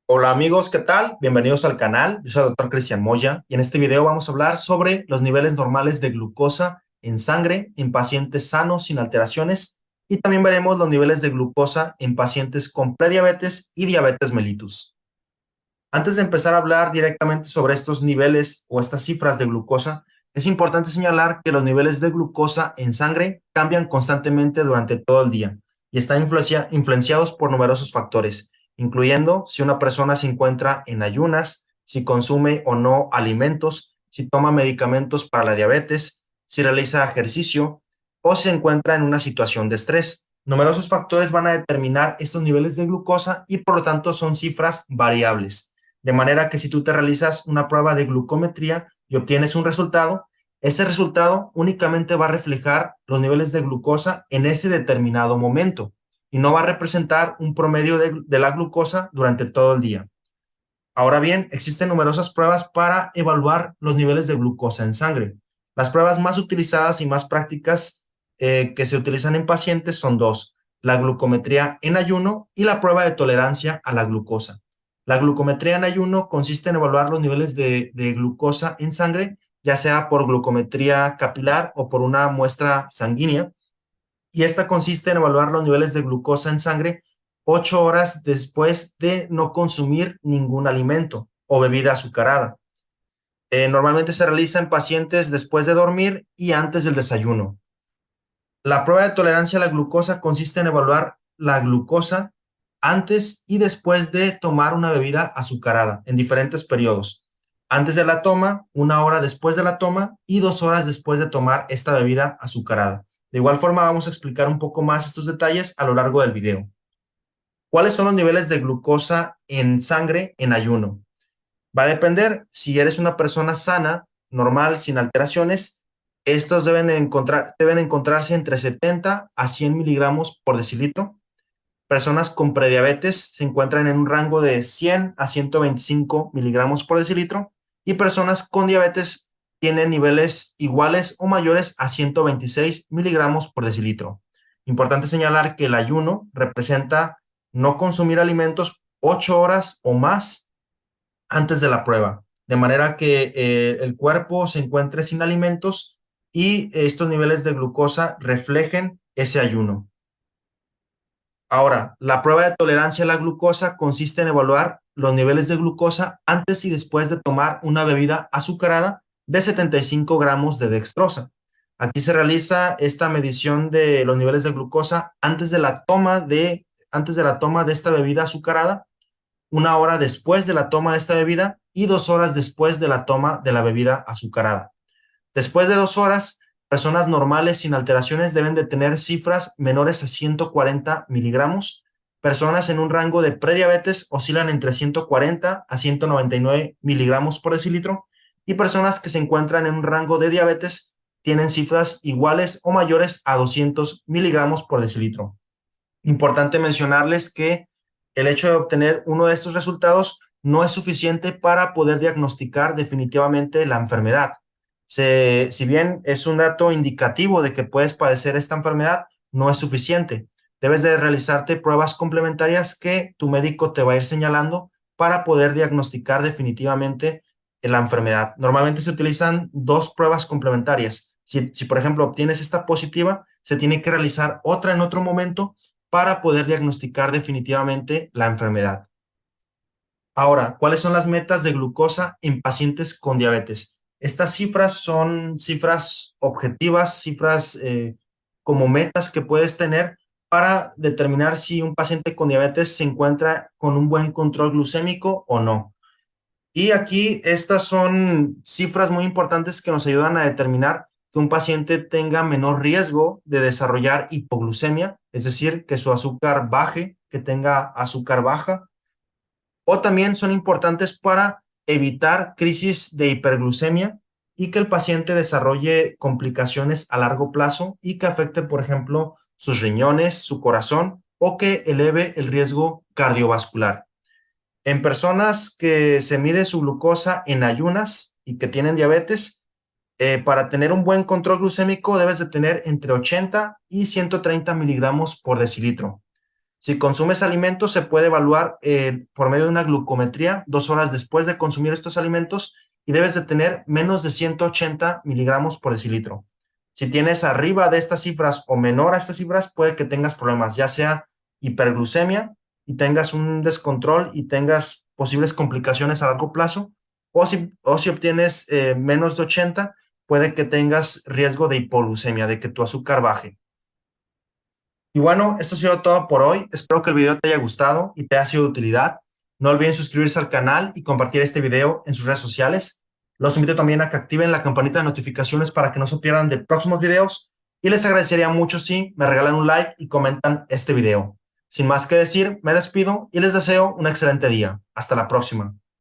Hola amigos, ¿qué tal? Bienvenidos al canal. Yo soy el doctor Cristian Moya y en este video vamos a hablar sobre los niveles normales de glucosa en sangre en pacientes sanos sin alteraciones y también veremos los niveles de glucosa en pacientes con prediabetes y diabetes mellitus. Antes de empezar a hablar directamente sobre estos niveles o estas cifras de glucosa, es importante señalar que los niveles de glucosa en sangre cambian constantemente durante todo el día y están influenciados por numerosos factores, incluyendo si una persona se encuentra en ayunas, si consume o no alimentos, si toma medicamentos para la diabetes, si realiza ejercicio o si se encuentra en una situación de estrés. Numerosos factores van a determinar estos niveles de glucosa y por lo tanto son cifras variables. De manera que si tú te realizas una prueba de glucometría y obtienes un resultado, ese resultado únicamente va a reflejar los niveles de glucosa en ese determinado momento y no va a representar un promedio de la glucosa durante todo el día. Ahora bien, existen numerosas pruebas para evaluar los niveles de glucosa en sangre. Las pruebas más utilizadas y más prácticas que se utilizan en pacientes son dos: la glucometría en ayuno y la prueba de tolerancia a la glucosa. La glucometría en ayuno consiste en evaluar los niveles de glucosa en sangre, ya sea por glucometría capilar o por una muestra sanguínea, y esta consiste en evaluar los niveles de glucosa en sangre 8 horas después de no consumir ningún alimento o bebida azucarada. Normalmente se realiza en pacientes después de dormir y antes del desayuno. La prueba de tolerancia a la glucosa consiste en evaluar la glucosa antes y después de tomar una bebida azucarada en diferentes periodos. Antes de la toma, 1 hora después de la toma y 2 horas después de tomar esta bebida azucarada. De igual forma, vamos a explicar un poco más estos detalles a lo largo del video. ¿Cuáles son los niveles de glucosa en sangre en ayuno? Va a depender si eres una persona sana, normal, sin alteraciones. Estos deben encontrarse entre 70 a 100 miligramos por decilitro. Personas con prediabetes se encuentran en un rango de 100 a 125 miligramos por decilitro y personas con diabetes tienen niveles iguales o mayores a 126 miligramos por decilitro. Importante señalar que el ayuno representa no consumir alimentos 8 horas o más antes de la prueba, de manera que el cuerpo se encuentre sin alimentos y estos niveles de glucosa reflejen ese ayuno. Ahora, la prueba de tolerancia a la glucosa consiste en evaluar los niveles de glucosa antes y después de tomar una bebida azucarada de 75 gramos de dextrosa. Aquí se realiza esta medición de los niveles de glucosa antes de la toma de esta bebida azucarada, 1 hora después de la toma de esta bebida y 2 horas después de la toma de la bebida azucarada. Después de 2 horas, personas normales sin alteraciones deben de tener cifras menores a 140 miligramos. Personas en un rango de prediabetes oscilan entre 140 a 199 miligramos por decilitro y personas que se encuentran en un rango de diabetes tienen cifras iguales o mayores a 200 miligramos por decilitro. Importante mencionarles que el hecho de obtener uno de estos resultados no es suficiente para poder diagnosticar definitivamente la enfermedad. Si bien es un dato indicativo de que puedes padecer esta enfermedad, no es suficiente. Debes de realizarte pruebas complementarias que tu médico te va a ir señalando para poder diagnosticar definitivamente la enfermedad. Normalmente se utilizan dos pruebas complementarias. Si por ejemplo obtienes esta positiva, se tiene que realizar otra en otro momento para poder diagnosticar definitivamente la enfermedad. Ahora, ¿cuáles son las metas de glucosa en pacientes con diabetes? Estas cifras son cifras objetivas, cifras como metas que puedes tener para determinar si un paciente con diabetes se encuentra con un buen control glucémico o no. Y aquí estas son cifras muy importantes que nos ayudan a determinar que un paciente tenga menor riesgo de desarrollar hipoglucemia, es decir, que su azúcar baje, que tenga azúcar baja, o también son importantes para evitar crisis de hiperglucemia y que el paciente desarrolle complicaciones a largo plazo y que afecte, por ejemplo, sus riñones, su corazón o que eleve el riesgo cardiovascular. En personas que se mide su glucosa en ayunas y que tienen diabetes, para tener un buen control glucémico debes de tener entre 80 y 130 miligramos por decilitro. Si consumes alimentos, se puede evaluar por medio de una glucometría 2 horas después de consumir estos alimentos y debes de tener menos de 180 miligramos por decilitro. Si tienes arriba de estas cifras o menor a estas cifras, puede que tengas problemas, ya sea hiperglucemia y tengas un descontrol y tengas posibles complicaciones a largo plazo, o si obtienes menos de 80, puede que tengas riesgo de hipoglucemia, de que tu azúcar baje. Y bueno, esto ha sido todo por hoy. Espero que el video te haya gustado y te haya sido de utilidad. No olviden suscribirse al canal y compartir este video en sus redes sociales. Los invito también a que activen la campanita de notificaciones para que no se pierdan de próximos videos. Y les agradecería mucho si me regalan un like y comentan este video. Sin más que decir, me despido y les deseo un excelente día. Hasta la próxima.